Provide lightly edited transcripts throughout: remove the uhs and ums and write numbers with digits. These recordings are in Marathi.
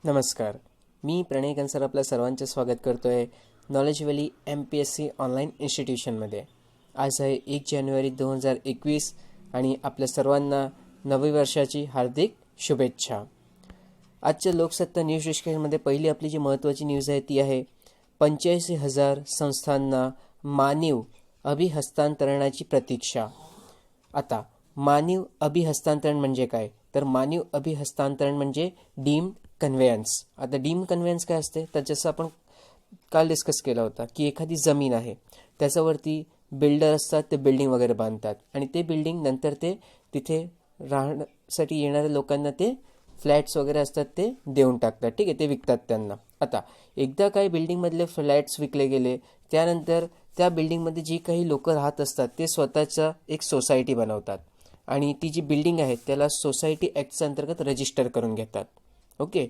नमस्कार. मी प्रणय कन्सर आपल्या सर्वांचे स्वागत करतोय नॉलेज व्हॅली MPSC ऑनलाईन इन्स्टिट्यूशनमध्ये. आज आहे 1 जानेवारी 2021 आणि आपल्या सर्वांना नवी वर्षाची हार्दिक शुभेच्छा. आजच्या लोकसत्ता न्यूज डिस्कशनमध्ये पहिली आपली जी महत्त्वाची न्यूज आहे ती आहे 85,000 संस्थांना मानीव अभिहस्तांतरणाची प्रतीक्षा. आता मानीव अभिहस्तांतरण म्हणजे काय? तर मानीव अभिहस्तांतरण म्हणजे डीम्ड कन्व्हेयन्स. आता डीम्ड कन्व्हेयन्स काय असते? तर जसं आपण काल डिस्कस केला होता की एखादी जमीन आहे, त्याच्यावरती बिल्डर असतात, ते बिल्डिंग वगैरे बांधतात आणि ते बिल्डिंग नंतर ते तिथे राहण्यासाठी येणाऱ्या लोकांना ते फ्लॅट्स वगैरे असतात ते देऊन टाकतात. ठीक आहे, ते विकतात त्यांना. आता एकदा काही बिल्डिंगमधले फ्लॅट्स विकले गेले, त्यानंतर त्या बिल्डिंगमध्ये जी काही लोक राहत असतात ते स्वतःचा एक सोसायटी बनवतात आणि ती जी बिल्डिंग आहे त्याला सोसायटी ॲक्टच्या अंतर्गत रजिस्टर करून घेतात. ओके,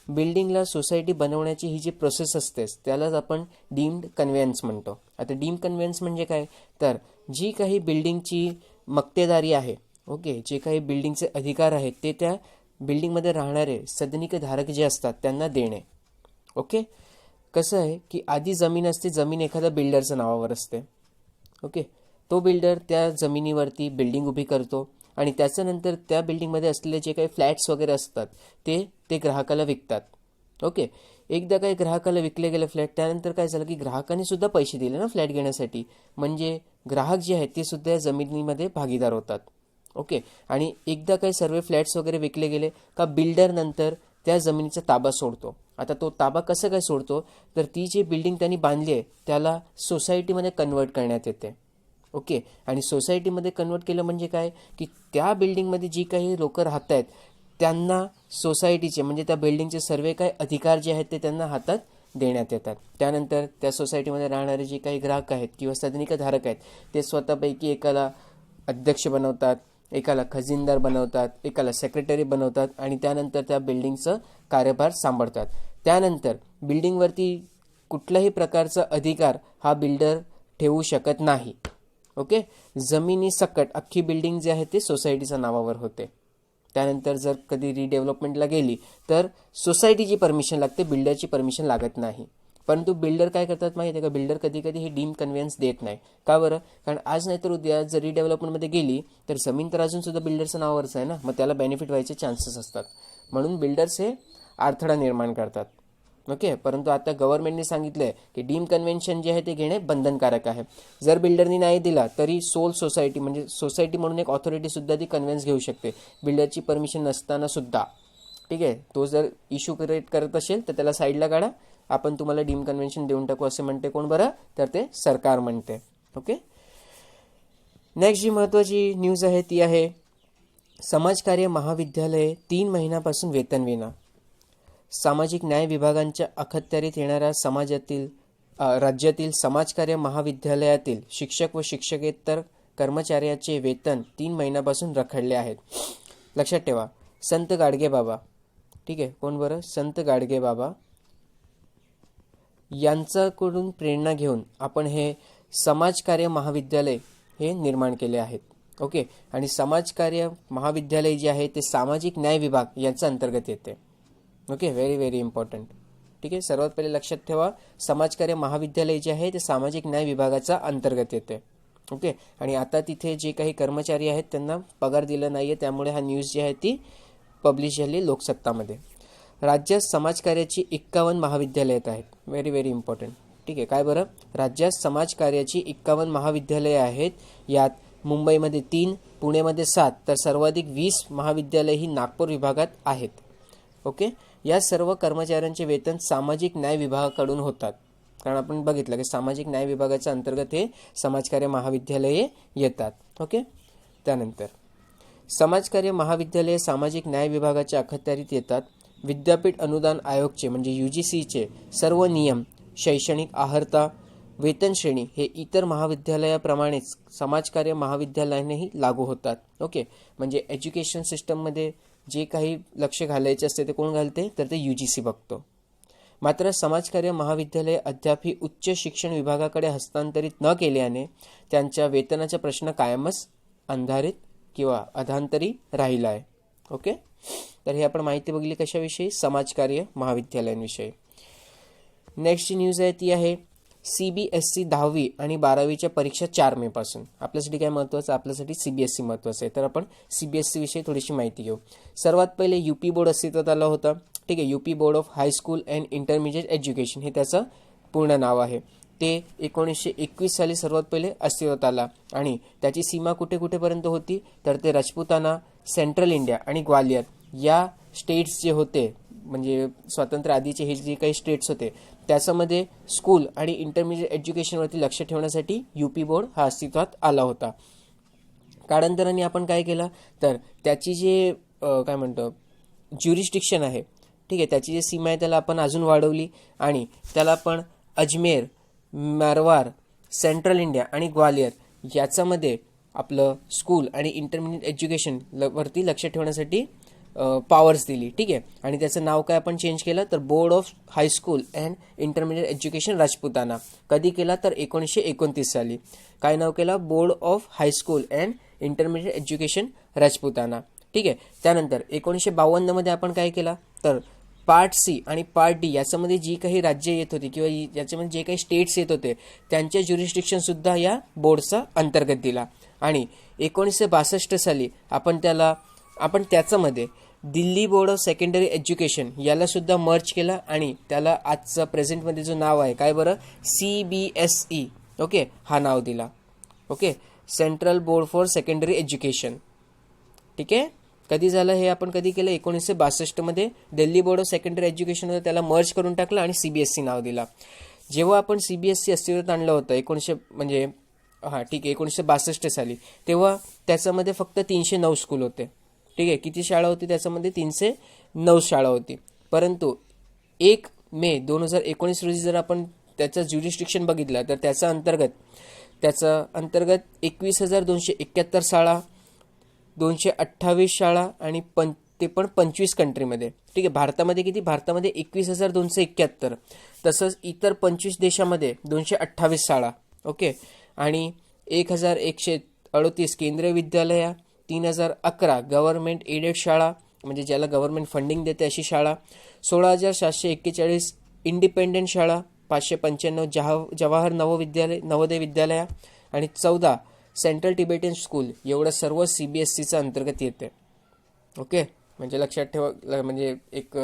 बिल्डिंगला सोसायटी बनवण्याची ही जी प्रोसेस असते त्यालाच आपण डीम्ड कन्व्हेयन्स म्हणतो. आता डीम्ड कन्व्हेयन्स म्हणजे काय? तर जी काही बिल्डिंगची मक्तेदारी आहे, ओके, जे काही बिल्डिंगचे अधिकार आहेत ते त्या बिल्डिंगमध्ये राहणारे सदनिक धारक जे असतात त्यांना देणे. ओके, कसं आहे की आधी जमीन असते, जमीन एखाद्या बिल्डरच्या नावावर असते. ओके, तो बिल्डर त्या जमिनीवरती बिल्डिंग उभी करतो आणि त्याच्यानंतर त्या बिल्डिंगमध्ये असलेले जे काही फ्लॅट्स वगैरे असतात ते ते ग्राहकाला विकतात. ओके, एकदा काही ग्राहकाला विकले गेले फ्लॅट, त्यानंतर काय झालं की ग्राहकाने सुद्धा पैसे दिले ना फ्लॅट घेण्यासाठी, म्हणजे ग्राहक जे आहेत ते सुद्धा या जमिनीमध्ये भागीदार होतात. ओके, आणि एकदा काही सर्व फ्लॅट्स वगैरे विकले गेले का बिल्डर नंतर त्या जमिनीचा ताबा सोडतो. आता तो ताबा कसं काय सोडतो? तर ती जी बिल्डिंग त्यांनी बांधली आहे त्याला सोसायटीमध्ये कन्वर्ट करण्यात येते. ओके, आणि सोसायटीमध्ये कन्वर्ट केलं म्हणजे काय की त्या बिल्डिंगमध्ये जी काही लोक राहत आहेत त्यांना सोसायटीचे म्हणजे त्या बिल्डिंगचे सर्व काही अधिकार जे आहेत ते त्यांना हातात देण्यात येतात. त्यानंतर त्या सोसायटीमध्ये राहणारे जे काही ग्राहक आहेत किंवा सदनिक धारक आहेत ते स्वतःपैकी एकाला अध्यक्ष बनवतात, एकाला खजिनदार बनवतात, एकाला सेक्रेटरी बनवतात आणि त्यानंतर त्या बिल्डिंगचं कार्यभार सांभाळतात. त्यानंतर बिल्डिंगवरती कुठल्याही प्रकारचा अधिकार हा बिल्डर ठेवू शकत नाही. ओके, जमिनी सकट अख्खी बिल्डिंग जी आहे ते सोसायटीच्या नावावर होते. त्यानंतर जर कधी रिडेव्हलपमेंटला गेली तर सोसायटीची परमिशन लागते, बिल्डरची परमिशन लागत नाही. परंतु बिल्डर काय करतात माहिती आहे का? बिल्डर कधी कधी हे डीम कन्व्हेयन्स देत नाही. का बरं? कारण आज नाही तर उद्या जर रिडेव्हलपमेंटमध्ये गेली तर जमीन तर अजून सुद्धा बिल्डरच्या नावावरच आहे ना, मग त्याला बेनिफिट व्हायचे चान्सेस असतात. म्हणून बिल्डर्स हे अडथळा निर्माण करतात. ओके, परंतु आता गव्हर्नमेंटने सांगितलंय की डीम कन्व्हेन्शन जे आहे ते घेणे बंधनकारक आहे. जर बिल्डरनी नाही दिला तरी सोल सोसायटी म्हणजे सोसायटी म्हणून एक ऑथॉरिटी सुद्धा ती कन्व्हेन्स घेऊ शकते बिल्डरची परमिशन नसताना सुद्धा. ठीक आहे, तो जर इश्यू क्रिएट करत असेल तर त्याला साईडला काढा, आपण तुम्हाला डीम कन्व्हेन्शन देऊन टाकू असे म्हणते कोण बरं? तर ते सरकार म्हणते. ओके, नेक्स्ट जी महत्त्वाची न्यूज आहे ती आहे समाजकार्य महाविद्यालये 3 महिन्यापासून वेतन विना. सामाजिक न्याय विभागांच्या अखत्यारीत येणाऱ्या राज्यातील समाजकार्य महाविद्यालयातील शिक्षक व शिक्षकेतर कर्मचाऱ्याचे वेतन 3 महिन्यापासून रखडले आहेत. लक्षात ठेवा, संत गाडगे बाबा, ठीक आहे, कोण बरं? संत गाडगे बाबा यांच्याकडून प्रेरणा घेऊन आपण हे समाजकार्य महाविद्यालय हे निर्माण केले आहेत. ओके, आणि समाजकार्य महाविद्यालय जे आहे ते सामाजिक न्याय विभाग यांच्या अंतर्गत येते. Okay, very very important. ठीक आहे, सर्वात पहिले लक्षात ठेवा समाजकार्य महाविद्यालय जे आहे ते सामाजिक न्याय विभागाच्या अंतर्गत येते. ओके, आणि आता तिथे जे काही कर्मचारी आहेत त्यांना पगार दिला नाही आहे, त्यामुळे हा न्यूज जी आहे ती पब्लिश झाली लोकसत्तामध्ये. राज्यात समाजकार्याची 51 महाविद्यालयात आहेत. Very very important. ठीक आहे, काय बरं? राज्यात समाजकार्याची 51 महाविद्यालये आहेत. यात मुंबईमध्ये 3, पुणेमध्ये 7 तर सर्वाधिक 20 महाविद्यालय ही नागपूर विभागात आहेत. ओके, या सर्व कर्मचाऱ्यांचे वेतन सामाजिक न्याय विभागाकडून होतात. कारण आपण बघितलं की सामाजिक न्याय विभागाच्या अंतर्गत हे समाजकार्य महाविद्यालये येतात. ओके, त्यानंतर समाजकार्य महाविद्यालये सामाजिक न्याय विभागाच्या अखत्यारीत येतात. विद्यापीठ अनुदान आयोगचे म्हणजे UGCचे सर्व नियम, शैक्षणिक अर्हता, वेतन श्रेणी हे इतर महाविद्यालयाप्रमाणेच समाजकार्य महाविद्यालयानेही लागू होतात. ओके, म्हणजे एज्युकेशन सिस्टममध्ये जे काही लक्ष घालायचे असते ते कोण घालते? तर ते UGC बघतो. मात्र समाजकार्य महाविद्यालय अद्यापही उच्च शिक्षण विभागाकडे हस्तांतरित न केल्याने त्यांच्या वेतनाचा प्रश्न कायमच अंधारित किंवा अधांतरी राहिला आहे. ओके, तर हे आपण माहिती बघली कशाविषयी, समाजकार्य महाविद्यालयांविषयी. नेक्स्ट जी न्यूज आहे ती आहे CBSE 10वी आणि 12वीच्या परीक्षा 4 मे पासून. आपल्यासाठी काय महत्त्वाचं, आपल्यासाठी CBSE महत्त्वाचं आहे. तर आपण CBSE विषयी थोडीशी माहिती घेऊ. सर्वात पहिले UP बोर्ड अस्तित्वात आलं होतं. ठीक आहे, UP board of high school and intermediate education हे त्याचं पूर्ण नाव आहे. ते 1921 साली सर्वात पहिले अस्तित्वात आला आणि त्याची सीमा कुठे कुठेपर्यंत होती, तर ते राजपुताना, सेंट्रल इंडिया आणि ग्वालियर या स्टेट्स जे होते, म्हणजे स्वातंत्र्य आधीचे हे जे काही स्टेट्स होते त्याच्यामध्ये स्कूल आणि इंटरमिजिएट एज्युकेशनवरती लक्ष ठेवण्यासाठी UP बोर्ड हा अस्तित्वात आला होता. कालांतराने आपण काय केलं, तर त्याची जे काय म्हणतो ज्युरिस्डिक्शन आहे, ठीक आहे, त्याची जी सीमा आहे त्याला आपण अजून वाढवली आणि त्याला आपण अजमेर, मारवार, सेंट्रल इंडिया आणि ग्वालियर याच्यामध्ये आपलं स्कूल आणि इंटरमिजिएट एज्युकेशन वरती लक्ष ठेवण्यासाठी पॉवर्स दिली. ठीक आहे, आणि त्याचं नाव काय आपण चेंज केलं, तर board of high school and intermediate education Rajputana. कधी केला, तर 1929 साली. काय नाव केलं, board of high school and intermediate education Rajputana. ठीक आहे, त्यानंतर 1952 मध्ये आपण काय केला, तर पार्ट C आणि पार्ट D याच्यामध्ये जी काही राज्य येत होती किंवा याच्यामध्ये जे काही स्टेट्स येत होते त्यांच्या ज्युरिस्डिक्शन सुद्धा या बोर्डचा अंतर्गत दिला. आणि 1962 साली आपण त्याच्यामध्ये Delhi board of secondary education याला सुद्धा मर्ज केला आणि त्याला आजचा प्रेझेंटमध्ये जो नाव आहे काय बरं, CBSE, ओके, हा नाव दिला. Okay, central board for secondary education. ठीक आहे, कधी झालं हे, आपण कधी केलं, 1962 मध्ये Delhi board of secondary education होतं त्याला मर्ज करून टाकलं आणि CBSE नाव दिला. जेव्हा आपण CBSE अस्तित्वात आणलं होतं 1962 साली, तेव्हा त्याच्यामध्ये फक्त 309 स्कूल होते. ठीक आहे, किती शाळा होती त्याच्यामध्ये, 309 शाळा होती. परंतु 1 मे 2019 रोजी जर आपण त्याचं ज्युरिस्डिक्शन बघितलं तर त्याचा अंतर्गत 21,271 शाळा, 228 शाळा आणि ते पण 25 कंट्रीमध्ये. ठीक आहे, भारतामध्ये किती, भारतामध्ये 21,271, तसंच इतर 25 देशामध्ये 228 शाळा. ओके, आणि 1,138 केंद्रीय विद्यालया, 3,011 गव्हर्नमेंट एडेड शाळा म्हणजे ज्याला गव्हर्नमेंट फंडिंग देते अशी शाळा, 16,741 इंडिपेंडेंट शाळा, 595 जवाहर नवोदय विद्यालया आणि 14 सेंट्रल टिबेटियन स्कूल, एवढं सर्व CBSEचा अंतर्गत येते. ओके, म्हणजे लक्षात ठेवा, म्हणजे एक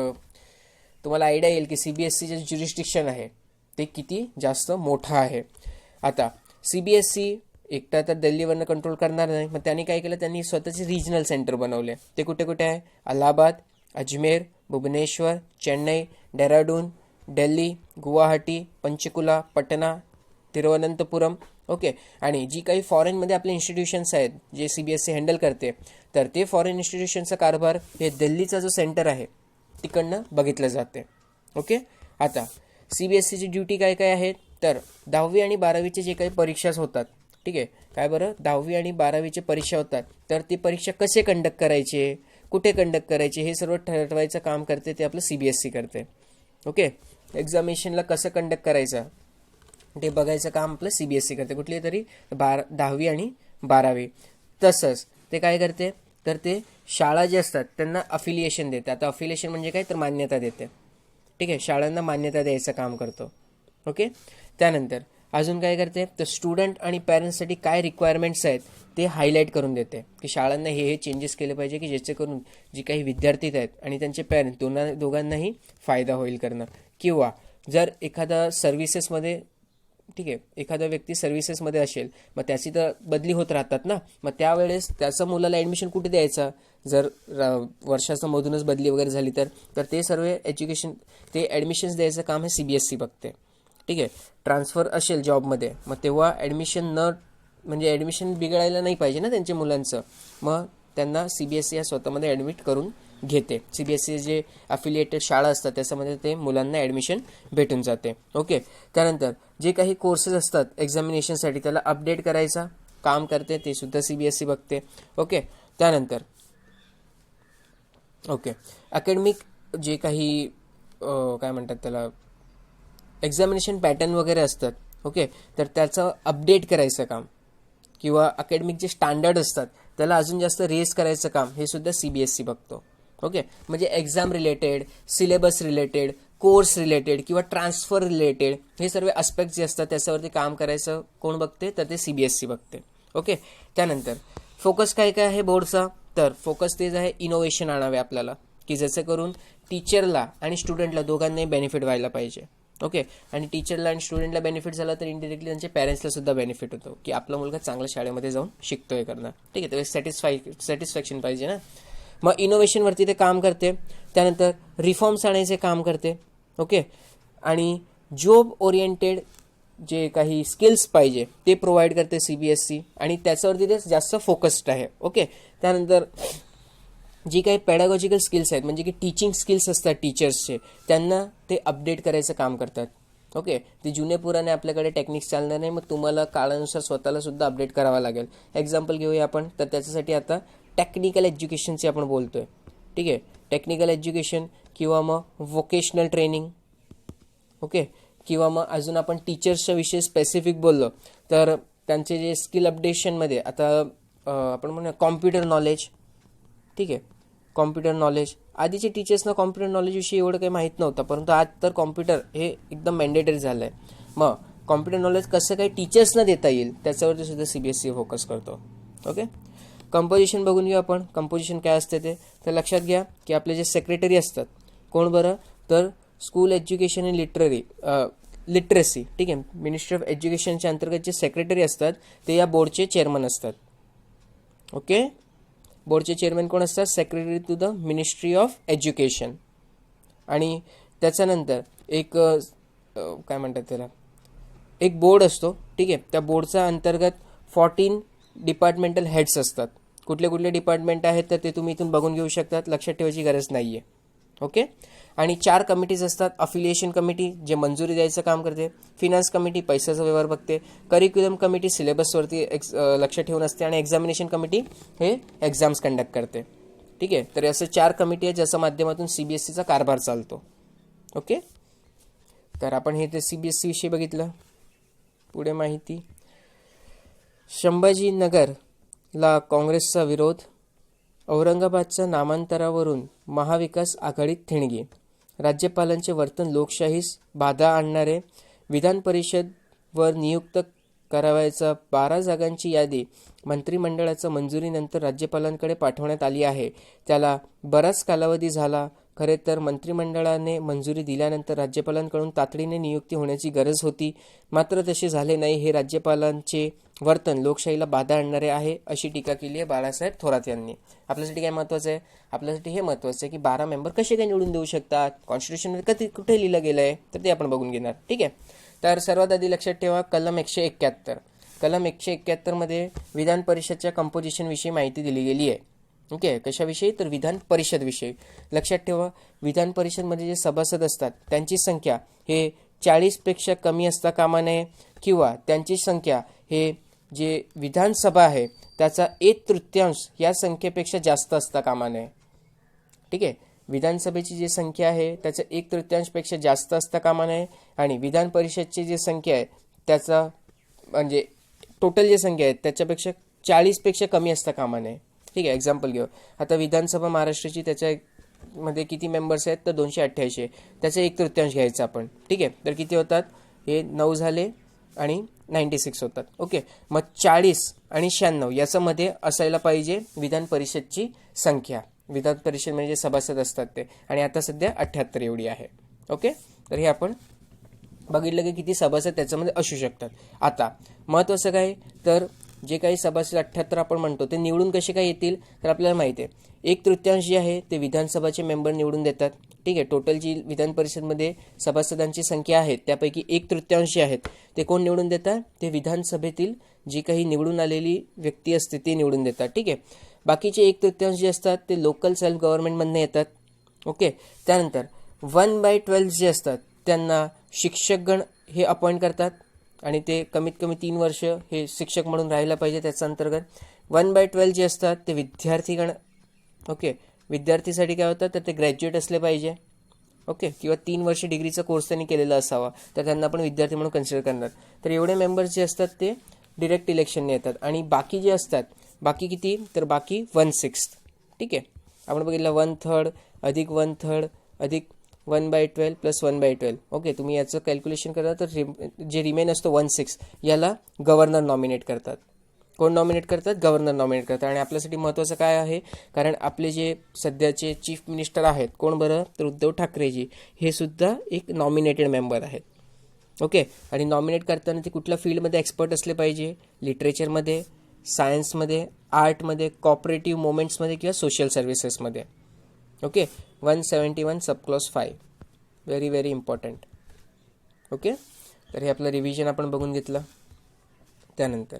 तुम्हाला आयडिया येईल की CBSE जे ज्युरिस्डिक्शन आहे ते किती जास्त मोठं आहे. आता CBSE एकटा तर दिल्लीवरनं कंट्रोल करणार नाही, मग त्यांनी काय केलं, त्यांनी स्वतःचे रिजनल सेंटर बनवले. ते कुठे कुठे आहे, अलाहाबाद, अजमेर, भुवनेश्वर, चेन्नई, डेहराडून, दिल्ली, गुवाहाटी, पंचकुला, पटना, तिरुवनंतपुरम. ओके, आणि जी काही फॉरेनमध्ये आपले इन्स्टिट्यूशन्स आहेत जे CBSE हँडल करते, तर ते फॉरेन इन्स्टिट्यूशनचा कारभार हे दिल्लीचा जो सेंटर आहे तिकडनं बघितलं जाते. ओके, आता CBSEची ड्युटी काय काय आहेत, तर 10वी आणि 12वीचे जे काही परीक्षाच होतात, ठीक आहे, काय बरं, 10वी आणि 12वीचे परीक्षा होतात, तर ती परीक्षा कसे कंडक्ट करायचे, कुठे कंडक्ट करायचे हे सर्व ठरवायचं काम करते ते आपलं CBSE करते. ओके, एक्झामिनेशनला कसं कंडक्ट करायचं ते बघायचं काम आपलं CBSE करते, कुठली तरी 10वी आणि 12वी. तसंच ते काय करते, तर ते शाळा जे असतात त्यांना अफिलिएशन देते. आता अफिलिएशन म्हणजे काय, तर मान्यता देते. ठीक आहे, शाळांना मान्यता द्यायचं काम करतो. ओके, त्यानंतर अजून काय करते, तर स्टुडंट आणि पॅरेंट्ससाठी काय रिक्वायरमेंट्स आहेत ते हायलाईट करून देते की शाळांना हे चेंजेस केले पाहिजे की जेणेकरून जी काही विद्यार्थी आहेत आणि त्यांचे पॅरेंट दोघांनाही फायदा होईल करणं. किंवा जर एखादा सर्व्हिसेसमध्ये, ठीक आहे, एखादा व्यक्ती सर्व्हिसेसमध्ये असेल, मग त्याची तर बदली होत राहतात ना, मग त्यावेळेस त्याचं मुलाला ॲडमिशन कुठे द्यायचं, जर वर्षाचं मधूनच बदली वगैरे झाली तर ते सर्व ते ॲडमिशन्स द्यायचं काम हे CBSE बघते. ठीक आहे, ट्रान्सफर असेल जॉबमध्ये, मग तेव्हा ॲडमिशन बिघडायला नाही पाहिजे ना त्यांच्या मुलांचं, मग त्यांना CBSE या स्वतःमध्ये ॲडमिट करून घेते. CBSE जे अफिलिएटेड शाळा असतात त्याच्यामध्ये ते मुलांना ॲडमिशन भेटून जाते. ओके, त्यानंतर जे काही कोर्सेस असतात एक्झामिनेशनसाठी त्याला अपडेट करायचा काम करते, ते सुद्धा CBSE बघते. ओके, त्यानंतर अकॅडमिक जे काही काय म्हणतात त्याला एक्झामिनेशन पॅटर्न वगैरे असतात, ओके, तर त्याचं अपडेट करायचं काम, किंवा अकॅडमिक जे स्टँडर्ड असतात त्याला अजून जास्त रेस करायचं काम हे सुद्धा CBSE बघतो. ओके, म्हणजे exam related, syllabus related, course related किंवा ट्रान्सफर रिलेटेड हे सर्व अस्पेक्ट जे असतात त्याच्यावरती काम करायचं कोण बघते, तर ते CBSE बघते. ओके, त्यानंतर फोकस काय काय आहे बोर्डचा, तर फोकस तेच आहे इनोव्हेशन आणावे आपल्याला, की जसं करून टीचरला आणि स्टुडंटला दोघांनाही बेनिफिट व्हायला पाहिजे. ओके, आणि टीचरला आणि स्टुडंटला बेनिफिट झाला तर इंडिरेक्टली त्यांच्या पॅरेंट्सला सुद्धा बेनिफिट होतो, की आपला मुलगा चांगल्या शाळेमध्ये जाऊन शिकतोय करणं. ठीक आहे, तर सॅटिस्फॅक्शन पाहिजे ना. मग इनोव्हेशनवरती ते काम करते. त्यानंतर रिफॉर्म्स आणायचे काम करते. ओके, आणि जॉब ओरिएंटेड जे काही स्किल्स पाहिजे ते प्रोव्हाइड करते CBSE, आणि त्याच्यावरती ते जास्त फोकस्ड आहे. ओके, त्यानंतर जी काही पॅडागॉजिकल स्किल्स आहेत म्हणजे की टीचिंग स्किल्स असतात टीचर्सचे, त्यांना ते अपडेट करायचं काम करतात. ओके, ते जुने पुराणे आपल्याकडे टेक्निक्स चालणार नाही, मग तुम्हाला काळानुसार स्वतःला सुद्धा अपडेट करावं लागेल. एक्झाम्पल घेऊया आपण, तर त्याच्यासाठी आता टेक्निकल एज्युकेशनची आपण बोलतोय. ठीक आहे, टेक्निकल एज्युकेशन किंवा मग व्होकेशनल ट्रेनिंग. ओके, किंवा मग अजून आपण टीचर्सच्या विषयी स्पेसिफिक बोललो तर त्यांचे जे स्किल अपडेशनमध्ये आता आपण म्हणूया कॉम्प्युटर नॉलेज. ठीक आहे, कॉम्प्युटर नॉलेज, आधीचे टीचर्सना कॉम्प्युटर नॉलेजविषयी एवढं काही माहीत नव्हतं, परंतु आज तर कॉम्प्युटर हे एकदम मॅन्डेटरी झालं आहे. मग कॉम्प्युटर नॉलेज कसं काही टीचर्सना देता येईल त्याच्यावरती सुद्धा CBSE फोकस करतो. ओके, कंपोजिशन बघून घेऊ आपण. कंपोजिशन काय असते ते, तर लक्षात घ्या की आपले जे सेक्रेटरी असतात कोण बरं, तर स्कूल एज्युकेशन आणि लिटरसी. ठीक आहे, मिनिस्ट्री ऑफ एज्युकेशनच्या अंतर्गत जे सेक्रेटरी असतात ते या बोर्डचे चेअरमन असतात. ओके, बोर्डचे चेअरमन कोण असतात, secretary to the ministry of education. आणि त्याच्यानंतर एक काय म्हणतात त्याला, एक बोर्ड असतो. ठीक आहे, त्या बोर्डच्या अंतर्गत 14 डिपार्टमेंटल हेड्स असतात. कुठले कुठले डिपार्टमेंट आहेत तर ते तुम्ही इथून बघून घेऊ शकतात, लक्षात ठेवायची गरज नाही आहे. ओके, आणि 4 कमिटीज असतात. अफिलिएशन कमिटी जे मंजुरी द्यायचं काम करते, फिनान्स कमिटी पैशाचा व्यवहार बघते, करिक्युलम कमिटी सिलेबसवरती लक्ष ठेवून असते, आणि एक्झामिनेशन कमिटी हे एक्झाम्स कंडक्ट करते. ठीक आहे, तर असं 4 कमिटी आहे ज्याच्या माध्यमातून CBSEचा कारभार चालतो. ओके, तर आपण हे ते CBSE विषयी बघितलं. पुढे माहिती, संभाजीनगरला काँग्रेसचा विरोध, औरंगाबादच्या नामांतरावरून महाविकास आघाडीत ठिणगी, राज्यपालांचे वर्तन लोकशाहीस बाधा आणणारे, विधान परिषदवर नियुक्त करावयाच्या 12 जागांची यादी मंत्रिमंडळाच्या मंजुरीनंतर राज्यपालांकडे पाठवण्यात आली आहे. त्याला बराच कालावधी झाला. खरे तर मंत्रिमंडळाने मंजुरी दिल्यानंतर राज्यपालांकडून तातडीने नियुक्ती होण्याची गरज होती, मात्र तसे झाले नाही. हे राज्यपालांचे वर्तन लोकशाहीला बाधा आणणारे आहे, अशी टीका केली आहे बाळासाहेब थोरात यांनी. आपल्यासाठी काय महत्त्वाचं आहे, आपल्यासाठी हे महत्त्वाचं आहे की 12 मेंबर कसे काय निवडून देऊ शकतात, कॉन्स्टिट्यूशनमध्ये कधी कुठे लिहिलं गेलं आहे, तर ते आपण बघून घेणार. ठीक आहे, तर सर्वात आधी लक्षात ठेवा कलम 171. कलम 171 मध्ये विधान परिषदच्या कंपोजिशनविषयी माहिती दिली गेली आहे. ओके, कशाविषयी, तर विधान परिषद विषयी. लक्षात ठेवा विधान परिषदमध्ये जे सभासद असतात त्यांची संख्या हे 40पेक्षा कमी असता कामा नये, किंवा त्यांची संख्या हे जे विधानसभा आहे त्याचा 1/3 या संख्येपेक्षा जास्त असता कामा नये. ठीक आहे, विधानसभेची जी संख्या आहे त्याचा 1/3पेक्षा जास्त असता कामा नये, आणि विधान परिषदची जी संख्या आहे त्याचा म्हणजे टोटल जी संख्या आहे त्याच्यापेक्षा 40पेक्षा कमी असता कामा नये. ठीक आहे, एक्झाम्पल घेऊ. आता विधानसभा महाराष्ट्राची त्याच्यामध्ये किती मेंबर्स आहेत, तर 288, त्याचा 1/3 घ्यायचा आपण. ठीक आहे, तर किती होतात, हे 9 झाले आणि 96 होतात. ओके, मग 40 आणि 96 याच्यामध्ये असायला पाहिजे विधान परिषदची संख्या. विधान परिषद म्हणजे सभासद असतात ते, आणि आता सध्या 78 एवढी आहे. ओके, तर हे आपण बघितलं की किती सभासद त्याच्यामध्ये असू शकतात. आता महत्त्वाचं काय, तर जे काही सभासद 78 आपण म्हणतो ते निवडून कसे काय येतील, तर आपल्याला माहिती आहे 1/3 जे आहे ते विधानसभाचे मेंबर निवडून देतात. ठीक आहे, टोटल जी विधान परिषदमध्ये सभासदांची संख्या आहे त्यापैकी 1/3 जे आहेत ते कोण निवडून देतात, ते विधानसभेतील जी काही निवडून आलेली व्यक्ती असते ते निवडून देतात. ठीक आहे, बाकीचे 1/3 जे असतात ते लोकल सेल्फ गव्हर्नमेंटमधून येतात. ओके, त्यानंतर 1/12 जे असतात त्यांना शिक्षकगण हे अपॉइंट करतात, आणि ते कमीत कमी 3 वर्ष हे शिक्षक म्हणून राहायला पाहिजे. त्याच्या अंतर्गत 1/12 जे असतात ते विद्यार्थीगण. ओके, विद्यार्थीसाठी काय होतं, तर ते ग्रॅज्युएट असले पाहिजे. ओके, किंवा 3 वर्ष डिग्रीचा कोर्स त्यांनी केलेला असावा, तर त्यांना आपण विद्यार्थी म्हणून कन्सिडर करणार. तर एवढे मेंबर्स जे असतात ते डिरेक्ट इलेक्शनने येतात, आणि बाकी जे असतात बाकी किती, तर बाकी 1/6. ठीक आहे, आपण बघितलं 1/3 अधिक 1/3 अधिक 1/12 प्लस 1/12. ओके, तुम्ही याचं कॅल्क्युलेशन करा तर जे रिमेन असतो 1/6 याला गव्हर्नर नॉमिनेट करतात. कोण नॉमिनेट करतात, गव्हर्नर नॉमिनेट करतात. आणि आपल्यासाठी महत्त्वाचं काय आहे, कारण आपले जे सध्याचे चीफ मिनिस्टर आहेत कोण बरं, तर उद्धव ठाकरेजी, हे सुद्धा एक नॉमिनेटेड मेंबर आहेत. ओके, आणि नॉमिनेट करताना ते कुठल्या फील्डमध्ये एक्सपर्ट असले पाहिजे, लिटरेचरमध्ये, सायन्समध्ये, आर्टमध्ये, कॉपरेटिव्ह मुवमेंट्समध्ये किंवा सोशल सर्व्हिसेसमध्ये. Okay, 171 subclause 5 very very important. Okay, तर हे आपलं रिव्हिजन आपण बघून घेतलं. त्यानंतर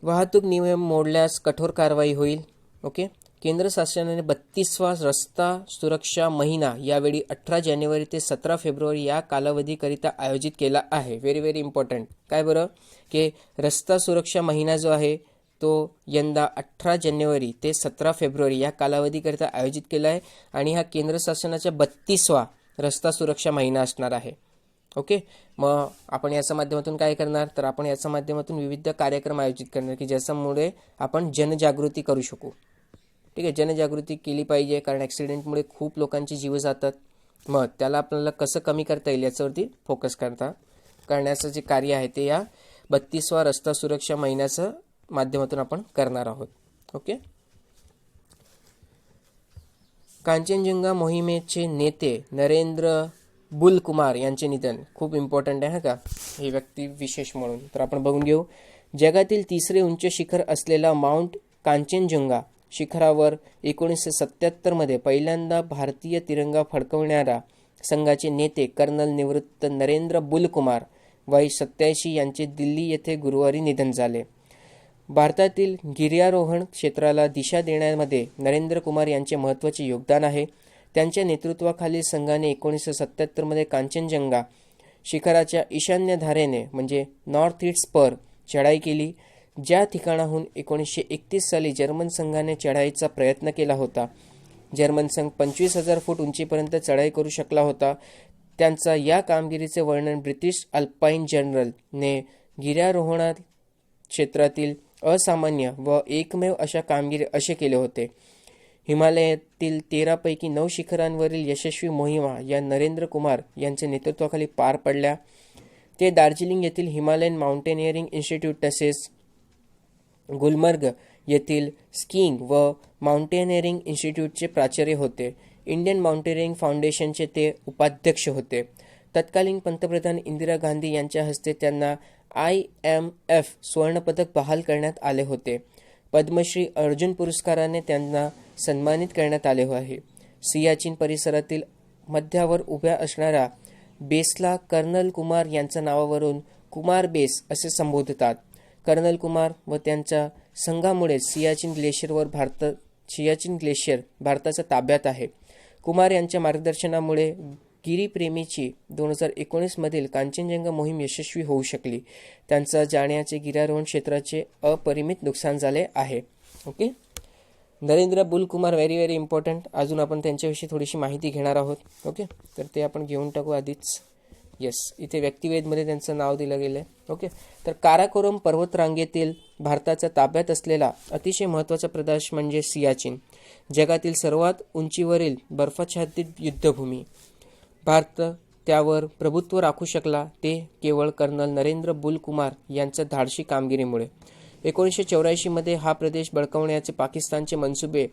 वाहतूक नियम मोडल्यास कठोर कारवाई होईल. ओके, केंद्र शासनाने 32वा रस्ता सुरक्षा महिना यावेळी 18 जानेवारी ते 17 फेब्रुवारी या कालावधीकरिता आयोजित केला आहे. Very very important. काय बरं, की रस्ता सुरक्षा महिना जो आहे तो यंदा 18 जानेवारी ते 17 फेब्रुवारी या कालावधीकरिता आयोजित केला आहे. आणि हा केंद्र शासनाचा 32वा रस्ता सुरक्षा महिना असणार आहे. ओके, मग आपण याच्या माध्यमातून काय करणार, तर आपण याच्या माध्यमातून विविध कार्यक्रम आयोजित करणार की ज्याच्यामुळे आपण जनजागृती करू शकू. ठीक आहे, जनजागृती केली पाहिजे, कारण ॲक्सिडेंटमुळे खूप लोकांची जीव जातात. मग त्याला आपल्याला कसं कमी करता येईल याच्यावरती फोकस करण्याचं जे कार्य आहे ते या 32वा रस्ता सुरक्षा महिन्याचं माध्यमातून आपण करणार आहोत. ओके, कांचनजंगा मोहिमेचे नेते नरेंद्र बुलकुमार यांचे निधन. खूप इम्पॉर्टंट आहे का हे व्यक्ती विशेष म्हणून, तर आपण बघून घेऊ. जगातील तिसरे उंच शिखर असलेला माउंट कांचनजंगा शिखरावर 1977 मध्ये पहिल्यांदा भारतीय तिरंगा फडकवणाऱ्या संघाचे नेते कर्नल निवृत्त नरेंद्र बुलकुमार वय 87 यांचे दिल्ली येथे गुरुवारी निधन झाले. भारतातील गिर्यारोहण क्षेत्राला दिशा देण्यामध्ये नरेंद्र कुमार यांचे महत्त्वाचे योगदान आहे. त्यांच्या नेतृत्वाखालील संघाने 1977 मध्ये कांचनजंगा शिखराच्या ईशान्य धारेने म्हणजे नॉर्थ ईस्ट स्पर चढाई केली, ज्या ठिकाणाहून 1931 साली जर्मन संघाने चढाईचा प्रयत्न केला होता. जर्मन संघ 25,000 फूट उंचीपर्यंत चढाई करू शकला होता. त्यांचा या कामगिरीचे वर्णन ब्रिटिश अल्पाईन जनरल ने गिर्यारोहणात क्षेत्रातील असामान्य व एकमेव अशा कामगिरी असे केले होते. हिमालयातील 13 पैकी 9 शिखरांवरील यशस्वी मोहिमा या नरेंद्र कुमार यांच्या नेतृत्वाखाली पार पडल्या. ते दार्जिलिंग येथील हिमालयन माउंटेनिअरिंग इन्स्टिट्यूट तसेच गुलमर्ग येथील स्कीइंग व माउंटेनिअरिंग इन्स्टिट्यूटचे प्राचार्य होते. इंडियन माउंटेनिअरिंग फाउंडेशनचे ते उपाध्यक्ष होते. तत्कालीन पंतप्रधान इंदिरा गांधी यांच्या हस्ते त्यांना IMF सुवर्णपदक बहाल करण्यात आले होते. पद्मश्री अर्जुन पुरस्काराने त्यांना सन्मानित करण्यात आले आहे. सियाचीन परिसरातील मध्यावर उभ्या असणाऱ्या बेसला कर्नल कुमार यांच्या नावावरून कुमार बेस असे संबोधतात. कर्नल कुमार व त्यांच्या संघामुळे सियाचीन ग्लेशियर भारताच्या ताब्यात आहे. कुमार यांच्या मार्गदर्शनामुळे गिरीप्रेमीची 2019 मधील कांचनजंगा मोहीम यशस्वी होऊ शकली. त्यांचा जाण्याचे गिर्यारोहण क्षेत्राचे अपरिमित नुकसान झाले आहे. Okay, Narendra Bulkumar very very important. अजून आपण त्यांच्याविषयी थोडीशी माहिती घेणार आहोत. ओके, तर ते आपण घेऊन टाकू आधीच. येस, इथे व्यक्तिवेदमध्ये त्यांचं नाव दिलं गेलं आहे. ओके, तर काराकोरम पर्वतरांगेतील भारताच्या ताब्यात असलेला अतिशय महत्त्वाचा प्रदेश म्हणजे सियाचीन, जगातील सर्वात उंचीवरील बर्फाच्छादित युद्धभूमी. भारत त्यावर प्रभुत्व राखू शकला ते केवळ कर्नल नरेंद्र बुलकुमार यांच्या धाडसी कामगिरीमुळे. 1984 मध्ये हा प्रदेश बळकावण्याचे पाकिस्तानचे मनसुबे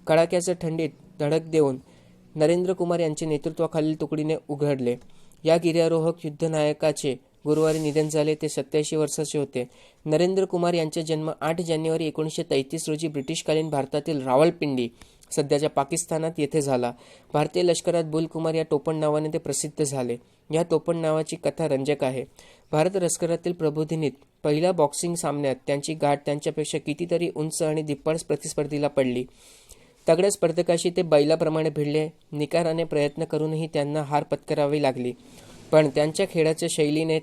कडाक्याच्या थंडीत धडक देऊन नरेंद्र कुमार यांच्या नेतृत्वाखालील तुकडीने उघडले. या गिर्यारोहक युद्धनायकाचे गुरुवारी निधन झाले. ते 87 वर्षाचे होते. नरेंद्र कुमार यांचा जन्म 8 जानेवारी 1933 रोजी ब्रिटिशकालीन भारतातील रावळपिंडी सध्याच्या पाकिस्तानात येथे झाला. भारतीय लष्करात बुलकुमार या टोपण नावाने ते प्रसिद्ध झाले. या टोपण नावाची कथा रंजक आहे. भारत लष्करातील प्रबोधिनीत पहिल्या बॉक्सिंग सामन्यात त्यांची गाठ त्यांच्यापेक्षा कितीतरी उंच आणि धिप्पाड प्रतिस्पर्धीला पडली. तगड्या स्पर्धकाशी ते बैलाप्रमाणे भिडले. निकराने प्रयत्न करूनही त्यांना हार पत्करावी लागली, पण त्यांच्या खेळाच्या शैलीने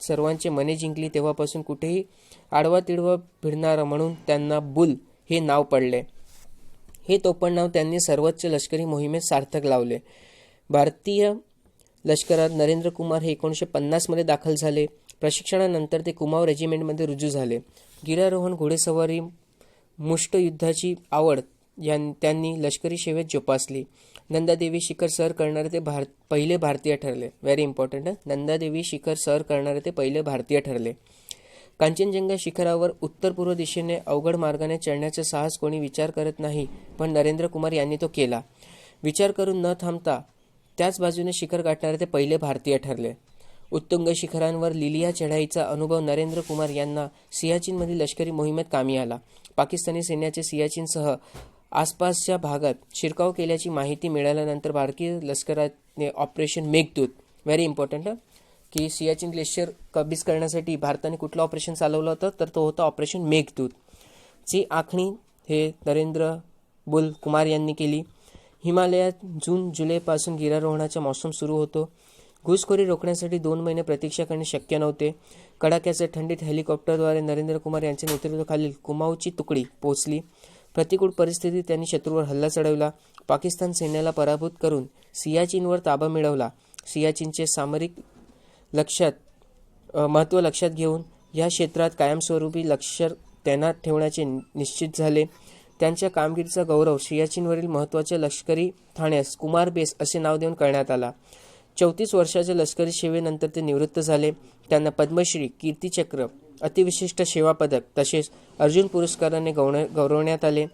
सर्वांचे मने जिंकली. तेव्हापासून कुठेही आडवा तिडवा भिडणारा म्हणून त्यांना बुल हे नाव पडले. हे टोपण नाव त्यांनी सर्वोच्च लष्करी मोहिमेत सार्थक लावले. भारतीय लष्करात नरेंद्र कुमार हे 1950 मध्ये दाखल झाले. प्रशिक्षणानंतर ते कुमाव रेजिमेंटमध्ये रुजू झाले. गिर्यारोहण, घोडेस्वारी, मुष्टयुद्धाची आवड त्यांनी लष्करी सेवेत जोपासली. नंदादेवी शिखर सर करणारे ते पहिले भारतीय ठरले. Very important. नंदादेवी शिखर सर करणारे ते पहिले भारतीय ठरले. कांचनजंगा शिखरावर उत्तर पूर्व दिशेने अवघड मार्गाने चढण्याचा साहस कोणी विचार करत नाही, पण नरेंद्र कुमार यांनी तो केला. विचार करून न थांबता त्याच बाजूने शिखर गाठणारे ते पहिले भारतीय ठरले. उत्तुंग शिखरांवर लिलिया चढाईचा अनुभव नरेंद्र कुमार यांना सियाचीनमधील लष्करी मोहिमेत कामी आला. पाकिस्तानी सैन्याचे सियाचीनसह आसपासच्या भागात शिरकाव केल्याची माहिती मिळाल्यानंतर भारतीय लष्कराने ऑपरेशन मेघदूत, व्हेरी इम्पॉर्टंट, की सियाचीन ग्लेशियर कबीज करण्यासाठी भारताने कुठलं ऑपरेशन चालवलं होतं, तर तो होता ऑपरेशन मेघदूत. ची आखणी हे नरेंद्र बुल कुमार यांनी केली. हिमालयात जून जुलैपासून गिर्यारोहणाचा मोसम सुरू होतो. घुसखोरी रोखण्यासाठी 2 महिने प्रतीक्षा करणे शक्य नव्हते. कडाक्याच्या थंडीत हेलिकॉप्टरद्वारे नरेंद्र कुमार यांच्या नेतृत्वाखालील कुमाऊची तुकडी पोहोचली. प्रतिकूल परिस्थितीत त्यांनी शत्रूवर हल्ला चढवला. पाकिस्तान सैन्याला पराभूत करून सियाचीनवर ताबा मिळवला. सियाचीनचे सामरिक महत्त्व लक्षात घेऊन या क्षेत्रात कायमस्वरूपी लक्ष तैनात ठेवण्याचे निश्चित झाले. त्यांच्या कामगिरीचा गौरव सियाचीनवरील महत्त्वाच्या लष्करी ठाण्यास कुमार बेस असे नाव देऊन करण्यात आला. 34 वर्षाच्या लष्करी सेवेनंतर ते निवृत्त झाले. त्यांना पद्मश्री, कीर्तिचक्र, अतिविशिष्ट सेवा पदक तसेच अर्जुन पुरस्काराने गौरवण्यात आले.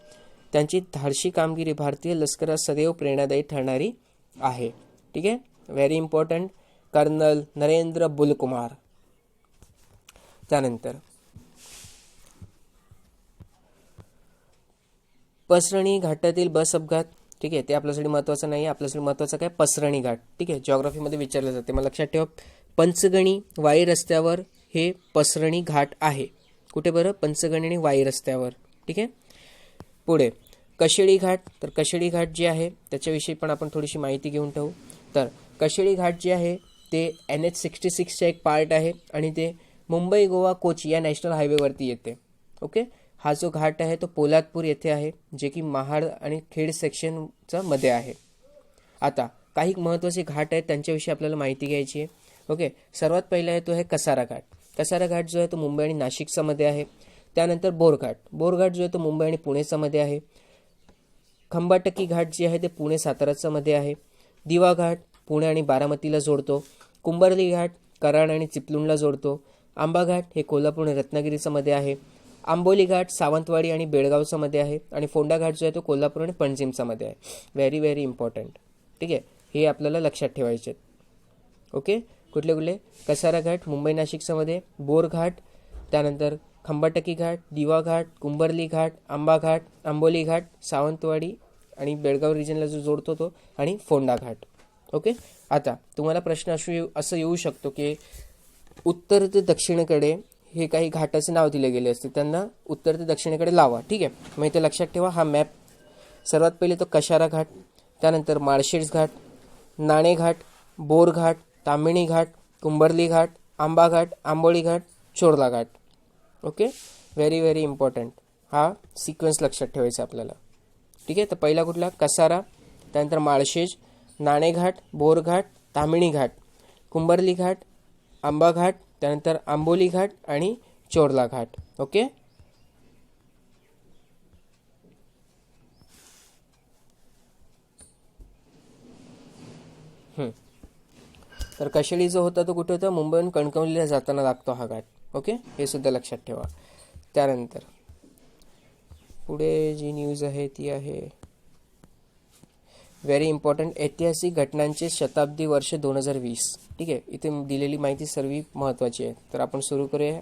त्यांची धाडसी कामगिरी भारतीय लष्करात सदैव प्रेरणादायी ठरणारी आहे. ठीक आहे, very important. Colonel Narendra Bull Kumar. त्यानंतर पसरणी घाटातील बस अपघात. ठीक आहे, ते आपल्यासाठी महत्त्वाचं नाही. आपल्यासाठी महत्त्वाचं काय, पसरणी घाट. ठीक आहे, जॉग्राफीमध्ये विचारलं जाते, मग लक्षात ठेवा. पंचगणी वाई रस्त्यावर हे पसरणी घाट आहे. कुठे बरं, पंचगणी आणि वाई रस्त्यावर. ठीक आहे, पुढे कशेळी घाट. तर कशेळी घाट जे आहे त्याच्याविषयी पण आपण थोडीशी माहिती घेऊन ठेवू. तर कशेळी घाट जे आहे ते NH66चा एक पार्ट आहे आणि ते मुंबई गोवा कोची या नॅशनल हायवेवरती येते. ओके, हा जो घाट आहे तो पोलादपूर येथे आहे, जे की महाड आणि खेड सेक्शनच्या मध्ये आहे. आता काही महत्त्वाचे घाट आहेत, त्यांच्याविषयी आपल्याला माहिती घ्यायची आहे. ओके, सर्वात पहिला आहे तो आहे कसारा घाट. कसारा घाट जो आहे तो मुंबई आणि नाशिकचा मध्ये आहे. त्यानंतर बोरघाट. बोरघाट जो आहे तो मुंबई आणि पुणेचा मध्ये आहे. खंबाटकी घाट जे आहे ते पुणे साताराचा मध्ये आहे. दिवा घाट पुणे आणि बारामतीला जोडतो. कुंभर्ली घाट कराड आणि चिपळूणला जोडतो. आंबा घाट हे कोल्हापूर आणि रत्नागिरीचा मध्ये आहे. आंबोली घाट सावंतवाडी आणि बेळगावचा मध्ये आहे. आणि फोंडा घाट जो आहे तो कोल्हापूर आणि पणजीमचा मध्ये आहे. Very very important. ठीक आहे, हे आपल्याला लक्षात ठेवायचे. ओके, कुठले कुठले, कसारा घाट मुंबई नाशिकचा मध्ये, बोर घाट, त्यानंतर खंबाटकी घाट, दिवा घाट, कुंभर्ली घाट, आंबा घाट, आंबोली घाट, सावंतवाडी आणि बेळगाव रिजनला जो जोडतो तो, आणि फोंडा घाट. ओके, आता तुम्हाला प्रश्न असं येऊ शकतो की उत्तर ते दक्षिणेकडे हे काही घाटाचे नाव दिले गेले असते, त्यांना उत्तर ते दक्षिणेकडे लावा. ठीक आहे, मग इथे लक्षात ठेवा हा मॅप. सर्वात पहिले तो कशारा घाट, त्यानंतर माळशेज घाट, नाणे घाट, बोर घाट, ताम्हिणी घाट, Kumbharli Ghat, Amba Ghat, Amboli Ghat, Chorla Ghat. Okay, very very important. हा सिक्वेन्स लक्षात ठेवायचा आपल्याला. ठीक आहे, तर पहिला कुठला, कसारा, त्यानंतर माळशेज, नाणेघाट, बोरघाट, ताम्हिणी घाट, कुंभर्ली घाट, आंबा घाट, त्यानंतर आंबोली घाट आणि चोरला घाट. ओके, तर कशेळी जो होता तो कुठे होता, मुंबईहून कणकवलीला जाताना लागतो हा घाट. ओके, हे सुद्धा लक्षात ठेवा. त्यानंतर पुढे जी न्यूज आहे ती आहे व्हेरी इम्पॉर्टंट, ऐतिहासिक घटनांचे शताब्दी वर्ष 2020. ठीक आहे, इथे दिलेली माहिती सर्व महत्त्वाची आहे. तर आपण सुरू करूया.